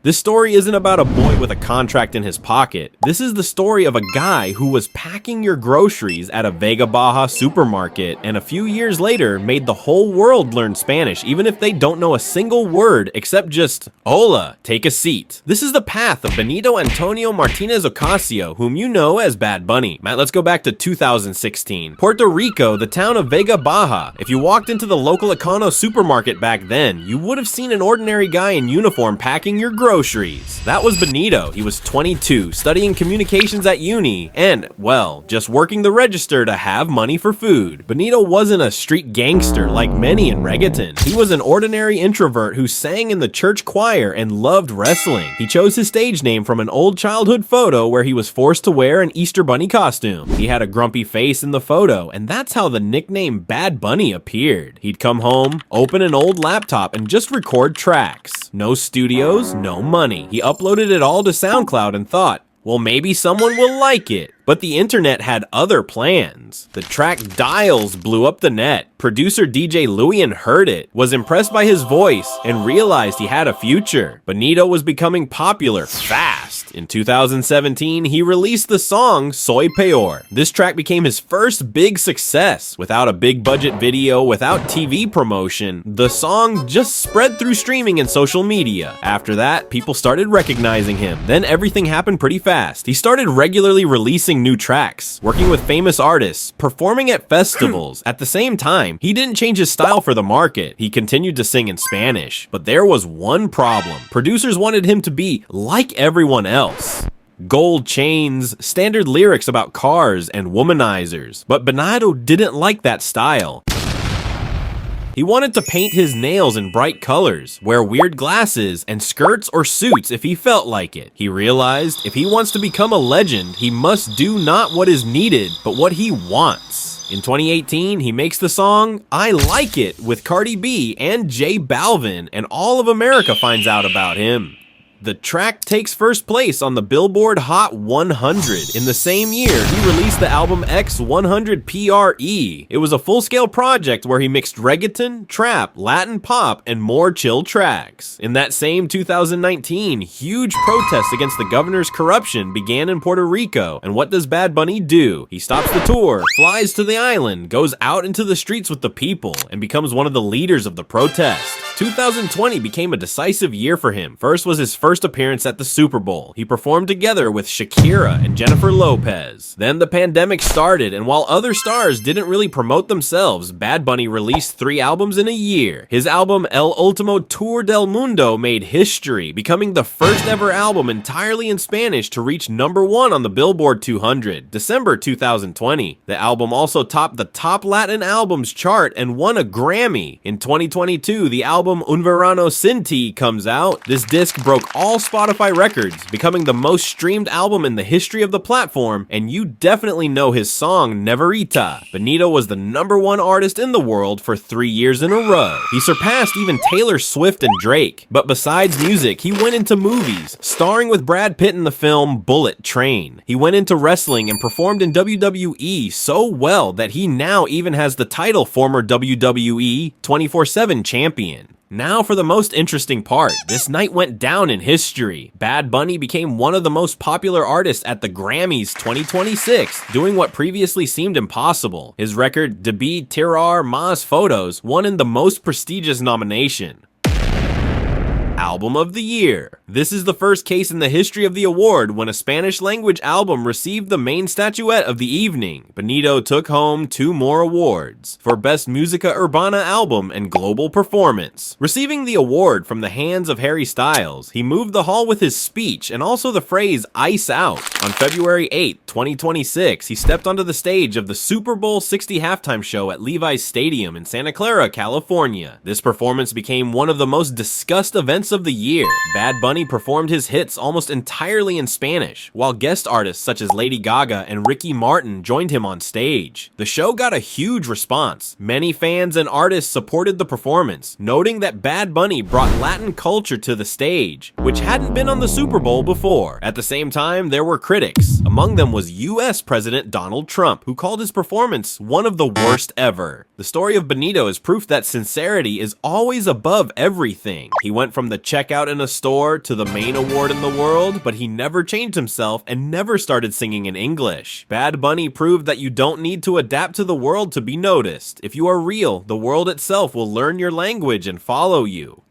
This story isn't about a boy with a contract in his pocket. This is the story of a guy who was packing your groceries at a Vega Baja supermarket and a few years later made the whole world learn Spanish even if they don't know a single word except just, hola, take a seat. This is the path of Benito Antonio Martinez Ocasio, whom you know as Bad Bunny. Matt, let's go back to 2016. Puerto Rico, the town of Vega Baja. If you walked into the local Econo supermarket back then, you would have seen an ordinary guy in uniform packing your groceries. That was Benito. He was 22, studying communications at uni, and, well, just working the register to have money for food. Benito wasn't a street gangster like many in reggaeton. He was an ordinary introvert who sang in the church choir and loved wrestling. He chose his stage name from an old childhood photo where he was forced to wear an Easter Bunny costume. He had a grumpy face in the photo, and that's how the nickname Bad Bunny appeared. He'd come home, open an old laptop, and just record tracks. No studios, no money. He uploaded it all to SoundCloud and thought, well, maybe someone will like it. But the internet had other plans. The track Dials blew up the net. Producer DJ Luian heard it, was impressed by his voice, and realized he had a future. Benito was becoming popular fast. In 2017, he released the song Soy Peor. This track became his first big success. Without a big budget video, without TV promotion, the song just spread through streaming and social media. After that, people started recognizing him. Then everything happened pretty fast. He started regularly releasing new tracks, working with famous artists, performing at festivals. At the same time, he didn't change his style for the market. He continued to sing in Spanish. But there was one problem. Producers wanted him to be like everyone else. Gold chains, standard lyrics about cars, and womanizers. But Benito didn't like that style. He wanted to paint his nails in bright colors, wear weird glasses, and skirts or suits if he felt like it. He realized if he wants to become a legend, he must do not what is needed, but what he wants. In 2018, he makes the song I Like It with Cardi B and J Balvin, and all of America finds out about him. The track takes first place on the Billboard Hot 100. In the same year, he released the album X100 PRE. It was a full-scale project where he mixed reggaeton, trap, Latin pop, and more chill tracks. In that same 2019, huge protests against the governor's corruption began in Puerto Rico. And what does Bad Bunny do? He stops the tour, flies to the island, goes out into the streets with the people, and becomes one of the leaders of the protest. 2020 became a decisive year for him. First was his first appearance at the Super Bowl. He performed together with Shakira and Jennifer Lopez. Then the pandemic started, and while other stars didn't really promote themselves, Bad Bunny released 3 albums in a year. His album El Ultimo Tour del Mundo made history, becoming the first ever album entirely in Spanish to reach #1 on the Billboard 200, December 2020. The album also topped the top Latin albums chart and won a Grammy. In 2022, the album Un Verano Sin Ti comes out. This disc broke all Spotify records, becoming the most streamed album in the history of the platform, and you definitely know his song Neverita. Benito was the #1 artist in the world for 3 years in a row. He surpassed even Taylor Swift and Drake. But besides music, he went into movies, starring with Brad Pitt in the film Bullet Train. He went into wrestling and performed in WWE so well that he now even has the title former WWE 24/7 champion. Now for the most interesting part. This night went down in history. Bad Bunny became one of the most popular artists at the Grammys 2026, doing what previously seemed impossible. His record, Debí Tirar Más Fotos, won in the most prestigious nomination. Album of the Year. This is the first case in the history of the award when a Spanish-language album received the main statuette of the evening. Benito took home 2 more awards, for Best Música Urbana Album and Global Performance. Receiving the award from the hands of Harry Styles, he moved the hall with his speech and also the phrase "Ice Out." On February 8, 2026, he stepped onto the stage of the Super Bowl 60 halftime show at Levi's Stadium in Santa Clara, California. This performance became one of the most discussed events of the year. Bad Bunny performed his hits almost entirely in Spanish, while guest artists such as Lady Gaga and Ricky Martin joined him on stage. The show got a huge response. Many fans and artists supported the performance, noting that Bad Bunny brought Latin culture to the stage, which hadn't been on the Super Bowl before. At the same time, there were critics. Among them was US President Donald Trump, who called his performance one of the worst ever. The story of Benito is proof that sincerity is always above everything. He went from the checkout in a store to the main award in the world, but he never changed himself and never started singing in English. Bad Bunny proved that you don't need to adapt to the world to be noticed. If you are real, the world itself will learn your language and follow you.